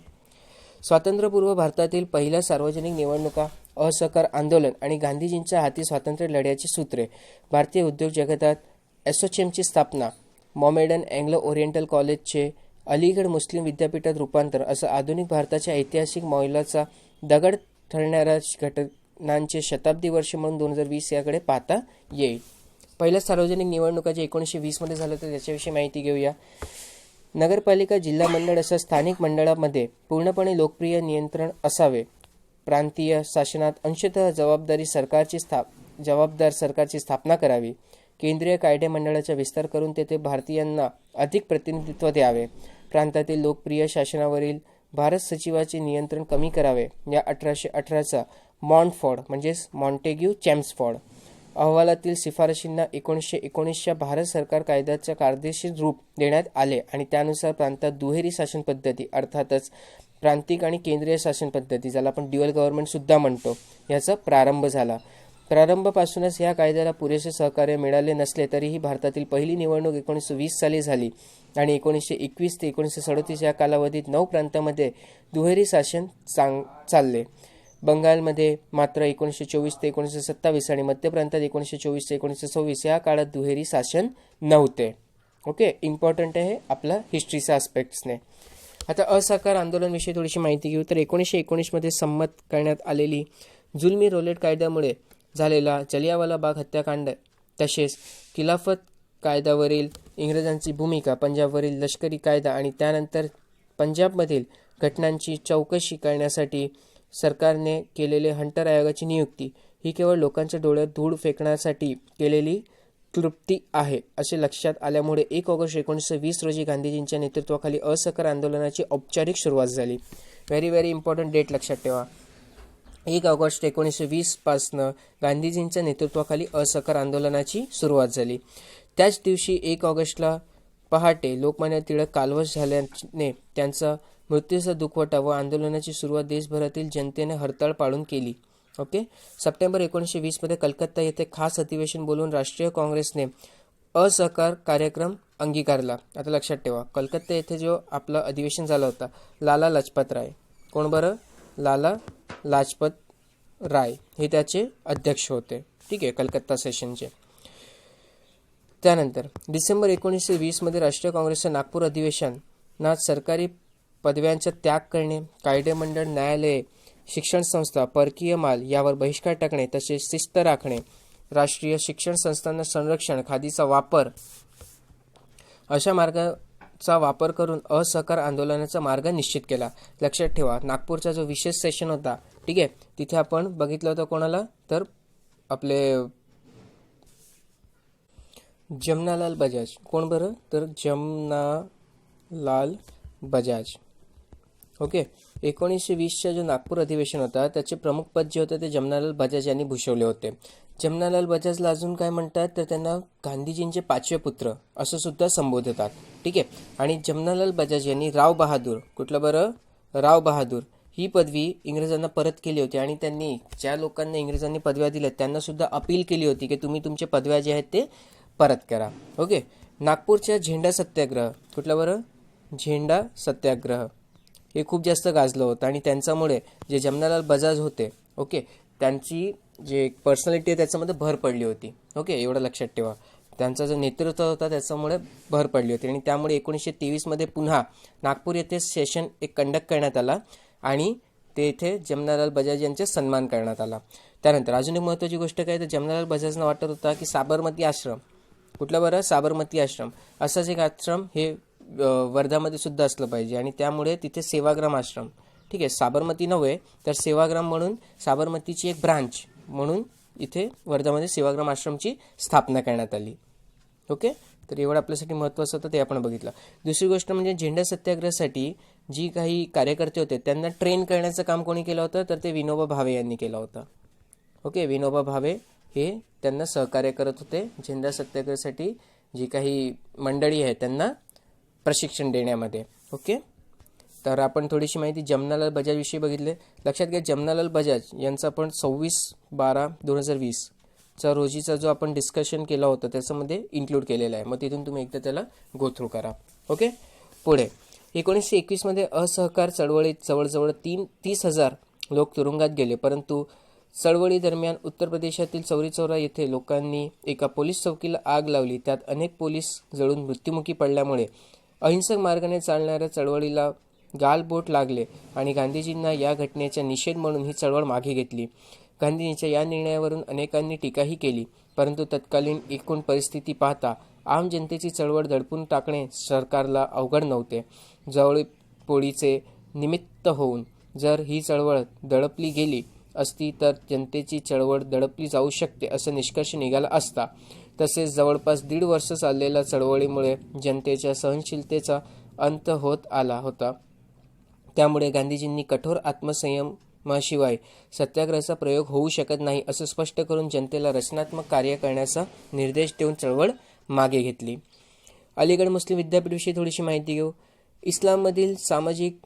स्वातंत्र्यपूर्व भारतातील पहिल्या सार्वजनिक निवडणुका, असहकार आंदोलन आणि गांधीजींच्या हाती स्वातंत्र्य लढ्याची सूत्रे, भारतीय उद्योग जगतात एसोचेमची स्थापना, मॉमेडन अँग्लो ओरिएंटल कॉलेजचे अलीगढ मुस्लिम विद्यापीठात रूपांतर, असं आधुनिक भारताच्या ऐतिहासिक मैलाचा दगड ठरणाऱ्या घटनांचे शताब्दी वर्ष म्हणून 2020 याकडे पाहता येईल. पहिल्या सार्वजनिक निवडणुका जे 1920 मध्ये झालं तर त्याच्याविषयी माहिती घेऊया. नगरपालिका, जिल्हा मंडळ अशा स्थानिक मंडळामध्ये पूर्णपणे लोकप्रिय नियंत्रण असावे. प्रांतीय शासनात अंशतः जबाबदार सरकारची स्थापना करावी. केंद्रीय कायदे मंडळाचा विस्तार करून तेथे भारतीयांना अधिक प्रतिनिधित्व द्यावे. प्रांतातील लोकप्रिय शासनावरील भारत सचिवाचे नियंत्रण कमी करावे या 1818चा मॉन्टफॉर्ड म्हणजेच मॉन्टेग्यू चॅम्सफॉर्ड अहवालातील शिफारशींना 1919च्या भारत सरकार कायद्याच्या कायदेशीर रूप देण्यात आले आणि त्यानुसार प्रांतात दुहेरी शासन पद्धती अर्थातच प्रांतिक आणि केंद्रीय शासन पद्धती, ज्याला आपण ड्युअल गव्हर्नमेंट सुद्धा म्हणतो, याचा प्रारंभ झाला. प्रारंभापासूनच या कायद्याला पुरेसे सहकार्य मिळाले नसले तरीही भारतातील पहिली निवडणूक 1920 साली झाली आणि 1921 ते 1937 या कालावधीत 9 प्रांतांमध्ये दुहेरी शासन चालले. बंगालमध्ये मात्र 1924 ते 1927 आणि मध्य प्रांतात 1924 ते 1926 या काळात दुहेरी शासन नव्हते. ओके, इम्पॉर्टंट आहे आपला हिस्ट्रीचा आस्पेक्ट्सने. आता असहकार आंदोलनाविषयी थोडीशी माहिती घेऊ. तर 1919मध्ये संमत करण्यात आलेली जुलमी रोलेट कायद्यामुळे झालेला जलियावाला बाग हत्याकांड तसेच खिलाफत कायद्यावरील इंग्रजांची भूमिका, पंजाबवरील लष्करी कायदा आणि त्यानंतर पंजाबमधील घटनांची चौकशी करण्यासाठी सरकारने केलेले हंटर आयोगाची नियुक्ती ही केवळ लोकांच्या डोळ्यात धूळ फेकण्यासाठी केलेली क्लृप्ती आहे असे लक्षात आल्यामुळे 1 ऑगस्ट 1920 रोजी गांधीजींच्या नेतृत्वाखाली असहकार आंदोलनाची औपचारिक सुरुवात झाली. व्हेरी व्हेरी इम्पॉर्टंट डेट लक्षात ठेवा. 1 ऑगस्ट 1920 पासनं गांधीजींच्या नेतृत्वाखाली असहकार आंदोलनाची सुरुवात झाली. त्याच दिवशी 1 ऑगस्टला पहाटे लोकमान्य टिळक कालवश झाल्याने त्यांचा मृत्यूचा दुखवटा व आंदोलनाची सुरुवात देशभरातील जनतेने हरताळ पाळून केली. ओके, सप्टेंबर 1920 मध्ये कलकत्ता येथे खास अधिवेशन बोलवून राष्ट्रीय काँग्रेसने असहकार कार्यक्रम अंगीकारला. आता लक्षात ठेवा, कलकत्ता येथे जो आपला अधिवेशन झाला होता, लाला लजपत राय, कोण बरं, लाला लाजपत राय हे त्याचे अध्यक्ष होते. ठीक आहे, कलकत्ता सेशनचे. त्यानंतर डिसेंबर 1920 मध्ये राष्ट्रीय काँग्रेसच्या नागपूर अधिवेशनात सरकारी पदव्यांचा त्याग करणे, कायदेमंडळ, न्यायालये, शिक्षण संस्था, परकीय माल यावर बहिष्कार टाकणे तसेच शिस्त राखणे, राष्ट्रीय शिक्षण संस्थांना संरक्षण, खादीचा वापर अशा मार्गाचा वापर करून असहकार आंदोलनाचा मार्ग निश्चित केला. लक्षात ठेवा, नागपूरचा जो विशेष सेशन होता, ठीक आहे, तिथे आपण बघितलं होतं कोणाला, तर आपले जमनालाल बजाज. कोण बरं, तर जमनालाल बजाज. ओके, 1920च्या जो नागपूर अधिवेशन होता त्याचे प्रमुख पद जे होते ते जमनालाल बजाज यांनी भूषवले होते. जमनालाल बजाजला अजून काय म्हणतात, तर त्यांना गांधीजींचे 5वे पुत्र असं सुद्धा संबोधतात. ठीक आहे, आणि जमनालाल बजाज यांनी राव बहादूर, कुठलं बरं, राव बहादूर ही पदवी इंग्रजांना परत केली होती आणि त्यांनी ज्या लोकांना इंग्रजांनी पदव्या दिल्या त्यांना सुद्धा अपील केली होती की तुम्ही तुमचे पदव्या जे आहेत ते परत करा. ओके, नागपूरच्या झेंडा सत्याग्रह, कुठलं बरं, झेंडा सत्याग्रह हे खूप जास्त गाजलं होतं आणि त्यांच्यामुळे जे जमनालाल बजाज होते, ओके, त्यांची जे पर्सनॅलिटी आहे त्याच्यामध्ये भर पडली होती. ओके, एवढं लक्षात ठेवा, त्यांचा जो नेतृत्व होता त्याच्यामुळे भर पडली होती आणि त्यामुळे 1923 मध्ये पुन्हा नागपूर येथे सेशन एक कंडक्ट करण्यात आला आणि ते इथे जमनालाल बजाज यांचा सन्मान करण्यात आला. त्यानंतर अजून एक महत्त्वाची गोष्ट काय, तर जमनालाल बजाजना वाटत होता की साबरमती आश्रम, कुठला बरं, साबरमती आश्रम, असाच एक आश्रम हे वर्धामध्ये सुद्धा असलं पाहिजे आणि त्यामुळे तिथे सेवाग्राम आश्रम, ठीक आहे, साबरमती नव्हे तर सेवाग्राम म्हणून साबरमतीची एक ब्रांच म्हणून इथे वर्धामध्ये सेवाग्राम आश्रमची स्थापना करण्यात आली. ओके, तर एवढं आपल्यासाठी महत्त्वाचं होतं ते आपण बघितलं. दुसरी गोष्ट म्हणजे झेंडा सत्याग्रहासाठी जी काही कार्यकर्ते होते त्यांना ट्रेन करण्याचं काम कोणी केलं होतं, तर ते विनोबा भावे यांनी केलं होतं. ओके, विनोबा भावे हे त्यांना सहकार्य करत होते झेंडा सत्याग्रहासाठी जी काही मंडळी आहे त्यांना प्रशिक्षण देण्यामध्ये. ओके, तर आपण थोडीशी माहिती जमनालाल बजाजविषयी बघितले. लक्षात घ्या, जमनालाल बजाज यांचा आपण 26/12/2020 चा रोजीचा जो आपण डिस्कशन केला होता त्याच्यामध्ये इन्क्लूड केलेला आहे, मग तिथून तुम्ही एकदा त्याला गो थ्रू करा. ओके, पुढे 1921 मध्ये असहकार चळवळीत जवळजवळ 30,000 लोक तुरुंगात गेले, परंतु चळवळी दरम्यान उत्तर प्रदेशातील चौरी चौरा येथे लोकांनी एका पोलीस चौकीला आग लावली. त्यात अनेक पोलीस जळून मृत्युमुखी पडल्यामुळे अहिंसक मार्गाने चालणाऱ्या चळवळीला गालबोट लागले आणि गांधीजींना या घटनेचा निषेध म्हणून ही चळवळ मागे घेतली. गांधीजींच्या या निर्णयावरून अनेकांनी टीकाही केली, परंतु तत्कालीन एकूण परिस्थिती पाहता आम जनतेची चळवळ दडपून टाकणे सरकारला अवघड नव्हते. जवळपोळीचे निमित्त होऊन जर ही चळवळ दडपली गेली असती तर जनतेची चळवळ दडपली जाऊ शकते असा निष्कर्ष निघाला असता. तसेच जवळपास 1.5 वर्ष चाललेल्या चळवळीमुळे जनतेच्या सहनशीलतेचा अंत होत आला होता. त्यामुळे गांधीजींनी कठोर आत्मसंयमाशिवाय सत्याग्रहाचा प्रयोग होऊ शकत नाही असं स्पष्ट करून जनतेला रचनात्मक कार्य करण्याचा निर्देश देऊन चळवळ मागे घेतली. अलीगढ मुस्लिम विद्यापीठाविषयी थोडीशी माहिती घेऊ. इस्लाममधील सामाजिक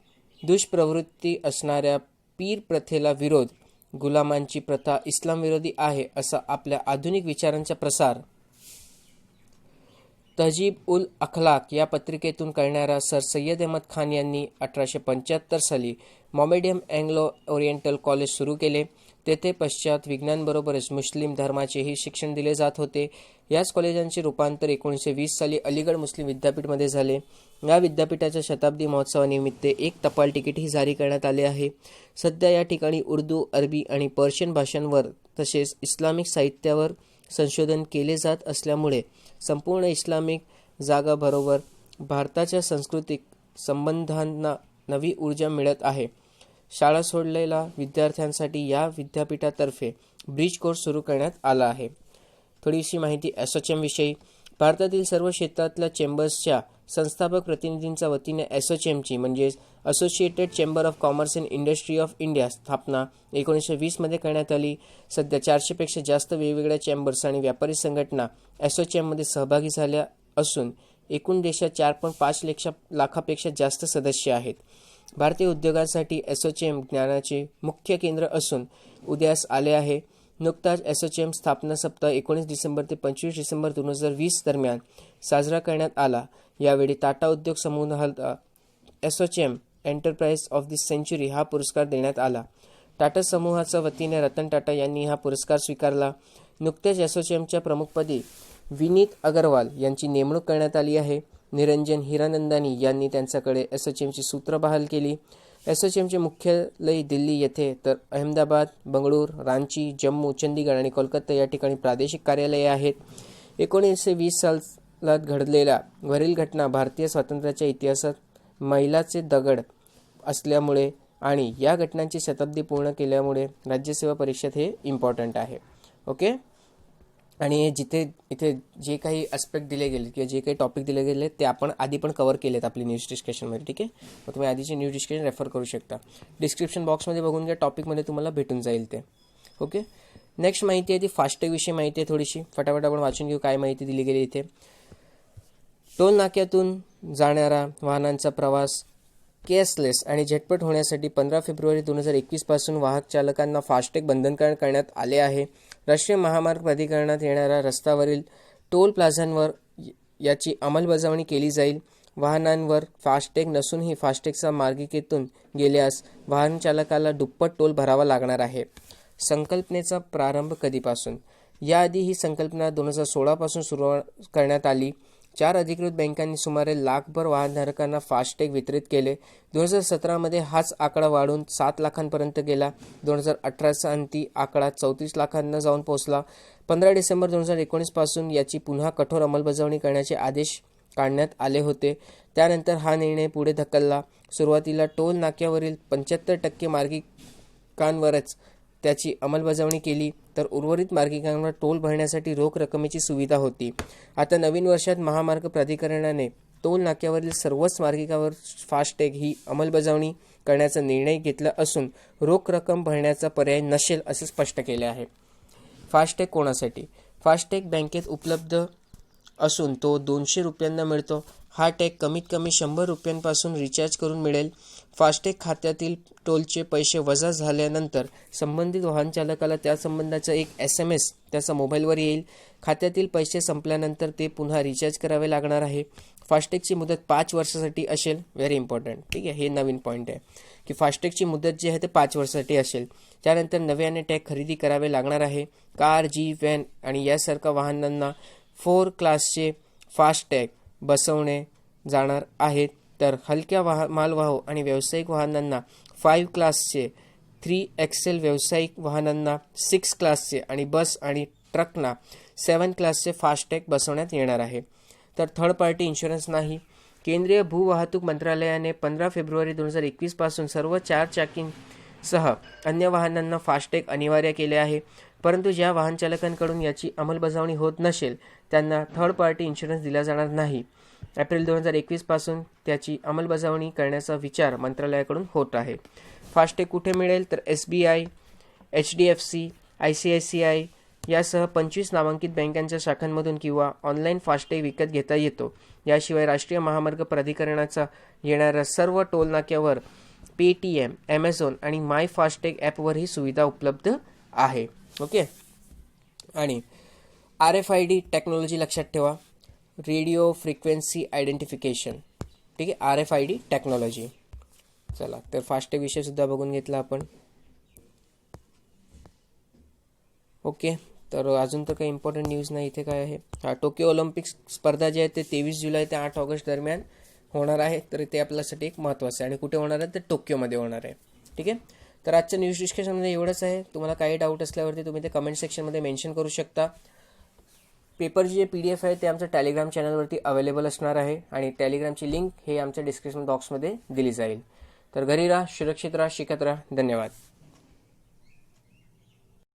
दुष्प्रवृत्ती असणाऱ्या पीर प्रथेला विरोध, गुलामांची प्रथा इस्लाम विरोधी आहे असा आपल्या आधुनिक विचारांचा प्रसार तहजीब उल अखलाक या पत्रिकेतून करणारा सर सय्यद अहमद खान यांनी 1875 साली मॉमेडियम अँग्लो ओरिएंटल कॉलेज सुरू केले. तेथे पश्चात विज्ञानाबरोबरच मुस्लिम धर्माचेही शिक्षण दिले जात होते. याच कॉलेजांचे रूपांतर 1920 साली अलीगढ मुस्लिम विद्यापीठमध्ये झाले. या विद्यापीठाच्या शताब्दी महोत्सवानिमित्त एक टपाल तिकीटही जारी करण्यात आले आहे. सध्या या ठिकाणी उर्दू, अरबी आणि पर्शियन भाषांवर तसेच इस्लामिक साहित्यावर संशोधन केले जात असल्यामुळे संपूर्ण इस्लामिक जगाबरोबर भारताच्या सांस्कृतिक संबंधांना नवी ऊर्जा मिळत आहे. शाळा सोडलेल्या विद्यार्थ्यांसाठी या विद्यापीठातर्फे ब्रिज कोर्स सुरू करण्यात आला आहे. थोडीशी माहिती एसोचेम विषयी. भारतातील सर्व क्षेत्रातल्या चेंबर्सच्या संस्थापक प्रतिनिधींच्या वतीने एसोचेमची म्हणजेच associated chamber of commerce and industry of India स्थापना 1920 मध्ये करण्यात आली. सध्या 400 पेक्षा जास्त वेगवेगळ्या चेंबर्स आणि व्यापारी संघटना एसोचेममध्ये सहभागी झाल्या असून एकूण देशात 4.5 लाखापेक्षा जास्त सदस्य आहेत. भारतीय उद्योगांसाठी एसोचेम ज्ञानाचे मुख्य केंद्र असून उदयास आले आहे. नुकताच एसोचेम स्थापना सप्ताह 19 डिसेंबर ते 25 डिसेंबर 2020 दरम्यान साजरा करण्यात आला. यावेळी टाटा उद्योग समूहाला ASSOCHAM enterprise of the century हा पुरस्कार देण्यात आला. टाटा समूहाच्या वतीने रतन टाटा यांनी हा पुरस्कार स्वीकारला. नुकतेच एसोचेमच्या प्रमुखपदी विनीत अगरवाल यांची नेमणूक करण्यात आली आहे. निरंजन हिरानंदानी यांनी त्यांच्याकडे एसोचेमची सूत्र बहाल केली. एसोचेमचे मुख्यालय दिल्ली येथे तर अहमदाबाद, बंगळूर, रांची, जम्मू, चंदीगड आणि कोलकाता या ठिकाणी प्रादेशिक कार्यालये आहेत. 1920 सालात घडलेल्या वरील घटना भारतीय स्वातंत्र्याच्या इतिहासात मैलाचे दगड असल्यामुळे आणि या घटनांची शताब्दी पूर्ण केल्यामुळे राज्यसेवा परीक्षेत हे इम्पॉर्टंट आहे. ओके. आणि इथे जे काही ॲस्पेक्ट दिले गेले किंवा जे काही टॉपिक दिले गेले ते आपण आधी पण कव्हर केलेत आपली न्यूज डिस्कशनमध्ये. ठीक आहे. मग तुम्ही आधीचे न्यूज डिस्कशन रेफर करू शकता. डिस्क्रिप्शन बॉक्समध्ये बघून घ्या, टॉपिकमध्ये तुम्हाला भेटून जाईल ते. ओके. नेक्स्ट माहिती आहे ती फास्टॅग विषयी माहिती आहे. थोडीशी फटाफट आपण वाचून घेऊ काय माहिती दिली गेली इथे. टोल नाक्यातून जाणारा वाहनांचा प्रवास केसलेस आणि झटपट होण्यासाठी 15 फेब्रुवारी 2021 पासून वाहक चालकांना फास्टॅग बंधनकारक करण्यात आले आहे. राष्ट्रीय महामार्ग प्राधिकरणात येणाऱ्या रस्त्यावरील टोल प्लाझांवर याची अंमलबजावणी केली जाईल. वाहनांवर फास्टॅग नसूनही फास्टॅगच्या मार्गिकेतून गेल्यास वाहन चालकाला दुप्पट टोल भरावा लागणार आहे. संकल्पनेचा प्रारंभ कधीपासून? याआधी ही संकल्पना 2016 पासून सुरू करण्यात आली. 4 अधिकृत बँकांनी सुमारे लाखभर वाहनधारकांना फास्टॅग वितरित केले. 2017 मध्ये हाच आकडा वाढून 7 लाखांपर्यंत गेला. 2018चा अंती आकडा 34 लाखांना जाऊन पोहोचला. 15 डिसेंबर 2019 पासून याची पुन्हा कठोर अंमलबजावणी करण्याचे आदेश काढण्यात आले होते. त्यानंतर हा निर्णय पुढे ढकलला. सुरुवातीला टोल नाक्यावरील 75% मार्गिकांवरच त्याची अंमलबजावणी केली तर उर्वरित मार्गिकांवर टोल भरण्यासाठी रोख रकमेची सुविधा होती. आता नवीन वर्षात महामार्ग प्राधिकरणाने टोल नाक्यावरील सर्वच मार्गिकावर फास्टॅग ही अंमलबजावणी करण्याचा निर्णय घेतला असून रोख रक्कम भरण्याचा पर्याय नसेल असे स्पष्ट केले आहे. फास्टॅग कोणासाठी? फास्टॅग बँकेत उपलब्ध असून तो 200 रुपयांना मिळतो. हा टॅग कमीत कमी 100 रुपयांपासून रिचार्ज करून मिळेल. फास्टॅग खात्यातील टोलचे पैसे वजा झाल्यानंतर संबंधित वाहन चालकाला त्या संबंधाचा एक SMS त्याचा मोबाईलवर येईल. खात्यातील पैसे संपल्यानंतर ते पुन्हा रिचार्ज करावे लागणार आहे. फास्टॅगची मुदत 5 वर्षासाठी असेल. Very important. ठीक आहे. हे नवीन पॉईंट आहे की फास्टॅगची मुदत जी आहे ते 5 वर्षासाठी असेल. त्यानंतर नव्याने टॅग खरेदी करावे लागणार आहे. कार, जीप, व्हॅन आणि यासारख्या वाहनांना 4 क्लासचे फास्टॅग बसवणे जाणार आहेत तर हलक्या मालवाहू आणि व्यावसायिक वाहनांना 5 क्लासचे, 3XL व्यावसायिक वाहनांना 6 क्लासचे आणि बस आणि ट्रकना 7 क्लासचे फास्टॅग बसवण्यात येणार आहे. तर थर्ड पार्टी इन्शुरन्स नाही. केंद्रीय भूवाहतूक मंत्रालयाने 15 फेब्रुवारी 2021 पासून सर्व 4 चाकी सह अन्य वाहनांना फास्टॅग अनिवार्य केले आहे, परंतु ज्या वाहन चालकांकडून याची अंमलबजावणी होत नसेल त्यांना थर्ड पार्टी इन्शुरन्स दिला जाणार नाही. एप्रिल 2021 पासून त्याची अंमलबजावणी करण्याचा विचार मंत्रालयाकडून होत आहे. फास्टॅग कुठे मिळेल तर SBI, HDFC, ICICI यासह 25 नामांकित बँकांच्या शाखांमधून किंवा ऑनलाईन फास्टॅग विकत घेता येतो. याशिवाय राष्ट्रीय महामार्ग प्राधिकरणाचा येणाऱ्या सर्व टोल नाक्यावर पेटीएम, ॲमेझॉन आणि माय फास्टॅग ॲपवर ही सुविधा उपलब्ध आहे. ओके. आणि RFID टेक्नॉलॉजी लक्षात ठेवा, रेडिओ फ्रिक्वेन्सी आयडेंटिफिकेशन. ठीक आहे, RFID टेक्नॉलॉजी. चला तर फास्टॅग विषय सुद्धा बघून घेतला आपण. ओके. तर अजून तर काही इम्पॉर्टंट न्यूज नाही. इथे काय आहे, टोकियो ऑलिम्पिक स्पर्धा जी आहे ते 23 जुलै ते 8 ऑगस्ट दरम्यान होणार आहे. तर ते आपल्यासाठी एक महत्त्वाचं आहे. आणि कुठे होणार आहे तर टोकियोमध्ये होणार आहे. ठीक आहे. तर आजच्या न्यूज डिस्कशनमध्ये एवढंच आहे. तुम्हाला काही डाऊट असल्यावरती तुम्ही ते कमेंट सेक्शनमध्ये मेन्शन करू शकता. पेपरची जे PDF आहे ते आमच्या टेलिग्राम चॅनलवरती अवेलेबल असणार आहे आणि टेलिग्रामची लिंक हे आमच्या डिस्क्रिप्शन बॉक्समध्ये दिली जाईल. तर घरी राहा, सुरक्षित राहा, शिकत राहा. धन्यवाद.